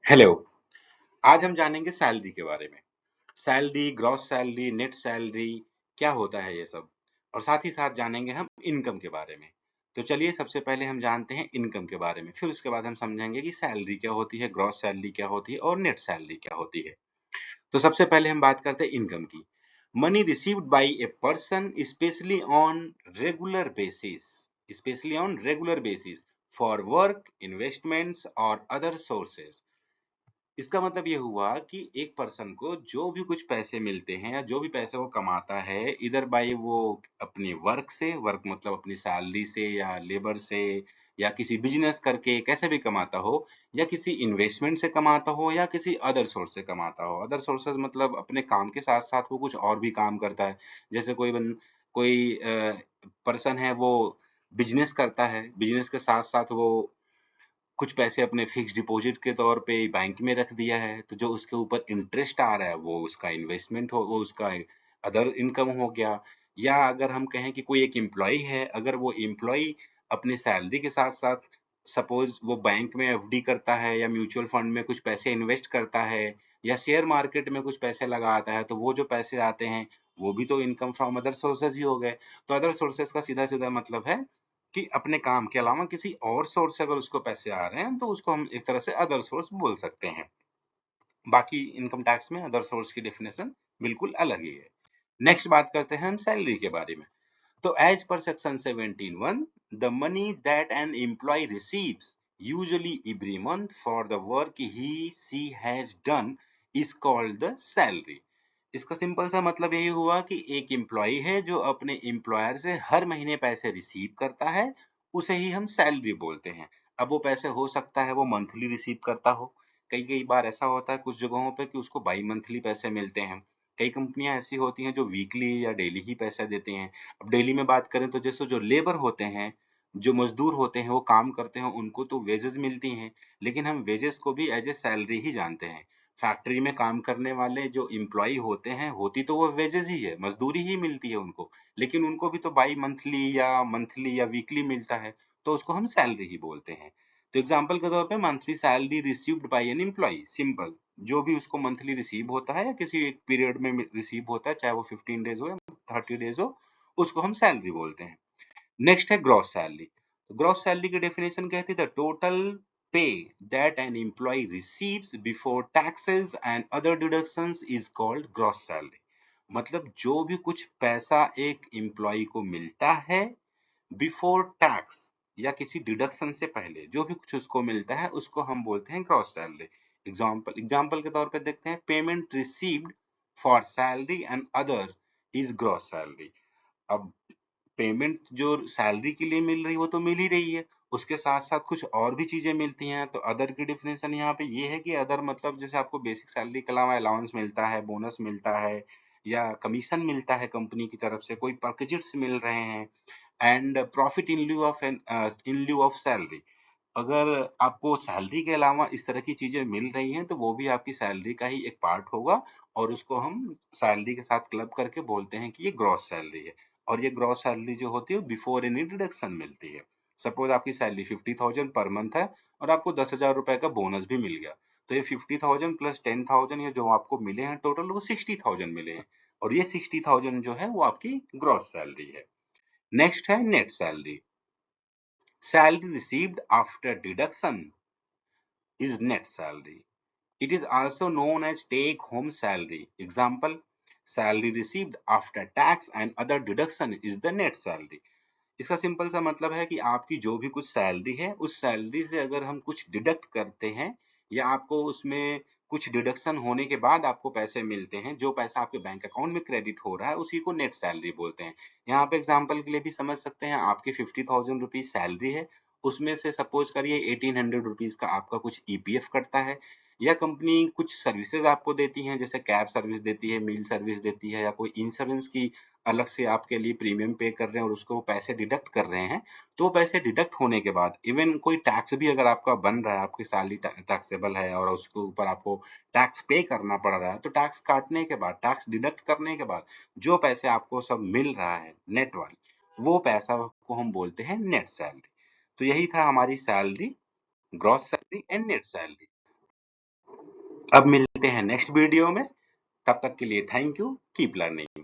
Hello. आज हम जानेंगे सैलरी के बारे में। Salary, gross salary, net salary, क्या होता है ये सब? और साथ ही साथ जानेंगे हम इनकम के बारे में। तो चलिए सबसे पहले हम जानते हैं इनकम के बारे में, फिर उसके बाद हम समझेंगे कि सैलरी क्या होती है, ग्रॉस सैलरी क्या होती है और नेट सैलरी क्या होती है। तो सबसे पहले हम बात करते हैं इनकम की। Money received by a person specially on regular basis for work, investments और अदर सोर्सेज। इसका मतलब ये हुआ कि एक पर्सन को जो भी कुछ पैसे मिलते हैं या जो भी पैसे वो कमाता है, इधर बाई वो अपने वर्क से, वर्क मतलब अपनी सैलरी से या लेबर से या किसी बिजनेस करके कैसे भी कमाता हो, या किसी इन्वेस्टमेंट से कमाता हो या किसी अदर सोर्स से कमाता हो। अदर सोर्सेज मतलब अपने काम के साथ साथ वो कुछ और भी काम करता है। जैसे कोई पर्सन है, वो बिजनेस करता है, बिजनेस के साथ साथ वो कुछ पैसे अपने फिक्स डिपॉजिट के तौर पे बैंक में रख दिया है, तो जो उसके ऊपर इंटरेस्ट आ रहा है वो उसका इन्वेस्टमेंट हो, वो उसका अदर इनकम हो गया। या अगर हम कहें कि कोई एक एम्प्लॉय है, अगर वो एम्प्लॉय अपनी सैलरी के साथ साथ सपोज वो बैंक में एफडी करता है या म्यूचुअल फंड में कुछ पैसे इन्वेस्ट करता है या शेयर मार्केट में कुछ पैसे लगाता है, तो वो जो पैसे आते हैं वो भी तो इनकम फ्रॉम अदर सोर्सेज ही हो गए। तो अदर सोर्सेज का सीधा सीधा मतलब है कि अपने काम के अलावा किसी और सोर्स से अगर उसको पैसे आ रहे हैं तो उसको हम एक तरह से अदर सोर्स बोल सकते हैं। बाकी इनकम टैक्स में अदर सोर्स की डेफिनेशन बिल्कुल अलग ही है। नेक्स्ट बात करते हैं हम सैलरी के बारे में। तो as per section 17(1), the money that an employ receives usually every month for the work he she has done is called the salary. इसका सिंपल सा मतलब यही हुआ कि एक एम्प्लॉय है जो अपने एम्प्लॉयर से हर महीने पैसे रिसीव करता है, उसे ही हम सैलरी बोलते हैं। अब वो पैसे हो सकता है वो मंथली रिसीव करता हो, कई कई बार ऐसा होता है कुछ जगहों पे कि उसको बाई मंथली पैसे मिलते हैं। कई कंपनियां ऐसी होती हैं जो वीकली या डेली ही पैसे देती हैं। अब डेली में बात करें तो जैसे जो लेबर होते हैं, जो मजदूर होते हैं, वो काम करते हैं, उनको तो वेजेस मिलती हैं, लेकिन हम वेजेस को भी एज ए सैलरी ही जानते हैं। फैक्ट्री में काम करने वाले जो एम्प्लॉय होते हैं, होती तो वो वेजेस ही है, मजदूरी ही मिलती है उनको, लेकिन उनको भी तो बाई मंथली या वीकली मिलता है, तो उसको हम सैलरी ही बोलते हैं। तो एग्जांपल के तौर पे monthly salary received by an employ, simple. जो भी उसको मंथली रिसीव होता है या किसी एक पीरियड में रिसीव होता है, चाहे वो 15 डेज हो या 30 डेज हो, उसको हम सैलरी बोलते हैं। नेक्स्ट है ग्रॉस सैलरी। ग्रॉस सैलरी की डेफिनेशन कहती है the total pay that an employ receives before taxes and other deductions is called gross salary. मतलब जो भी कुछ पैसा एक एम्प्लॉय को मिलता है बिफोर टैक्स या किसी डिडक्शन से पहले, जो भी कुछ उसको मिलता है उसको हम बोलते हैं ग्रॉस सैलरी। एग्जांपल के तौर पे देखते हैं, payment received for salary and other is gross salary. अब पेमेंट जो सैलरी के लिए मिल रही है वो तो मिल ही रही है, उसके साथ साथ कुछ और भी चीजें मिलती हैं, तो अदर की डिफिनेशन यहाँ पे ये है कि अदर मतलब जैसे आपको बेसिक सैलरी के अलावा अलाउंस मिलता है, बोनस मिलता है या कमीशन मिलता है, कंपनी की तरफ से कोई पैकेजेस मिल रहे हैं, and profit in lieu of salary. अगर आपको सैलरी के अलावा इस तरह की चीजें मिल रही हैं तो वो भी आपकी सैलरी का ही एक पार्ट होगा, और उसको हम सैलरी के साथ क्लब करके बोलते हैं कि ये ग्रॉस सैलरी है। और ये ग्रॉस सैलरी जो होती है बिफोर एनी डिडक्शन मिलती है। सपोज आपकी सैलरी 50,000 पर मंथ है और आपको 10,000 रुपए का बोनस भी मिल गया, तो ये 50,000 प्लस 10,000 ये जो आपको मिले हैं टोटल वो 60,000 मिले हैं, और ये 60,000 जो है वो आपकी ग्रॉस सैलरी है। नेक्स्ट है net salary. Salary received after deduction is net salary. It is also known as take home salary. Example, salary received after tax and other deduction is the net salary. इसका simple सा मतलब है कि आपकी जो भी कुछ सैलरी है, उस सैलरी से अगर हम कुछ डिडक्ट करते हैं या आपको उसमें कुछ डिडक्शन होने के बाद आपको पैसे मिलते हैं, जो पैसा आपके बैंक अकाउंट में क्रेडिट हो रहा है उसी को नेट सैलरी बोलते हैं। यहाँ पे एग्जांपल के लिए भी समझ सकते हैं, आपकी 50,000 रुपीज सैलरी है, उसमें से सपोज करिए 1,800 रुपीज का आपका कुछ ईपीएफ कटता है, या कंपनी कुछ सर्विसेज आपको देती हैं, जैसे कैब सर्विस देती है, मील सर्विस देती है, या कोई इंश्योरेंस की अलग से आपके लिए प्रीमियम पे कर रहे हैं और उसको पैसे डिडक्ट कर रहे हैं। तो पैसे डिडक्ट होने के बाद इवन कोई टैक्स भी अगर आपका बन रहा है, आपकी सैलरी टैक्सेबल है और उसके ऊपर आपको टैक्स पे करना पड़ रहा है, तो टैक्स काटने के बाद, टैक्स डिडक्ट करने के बाद जो पैसे आपको सब मिल रहा है नेट वाली, वो पैसा को हम बोलते हैं नेट सैलरी। तो यही था हमारी salary, gross salary and net salary. अब मिलते हैं नेक्स्ट वीडियो में, तब तक के लिए थैंक यू, कीप लर्निंग।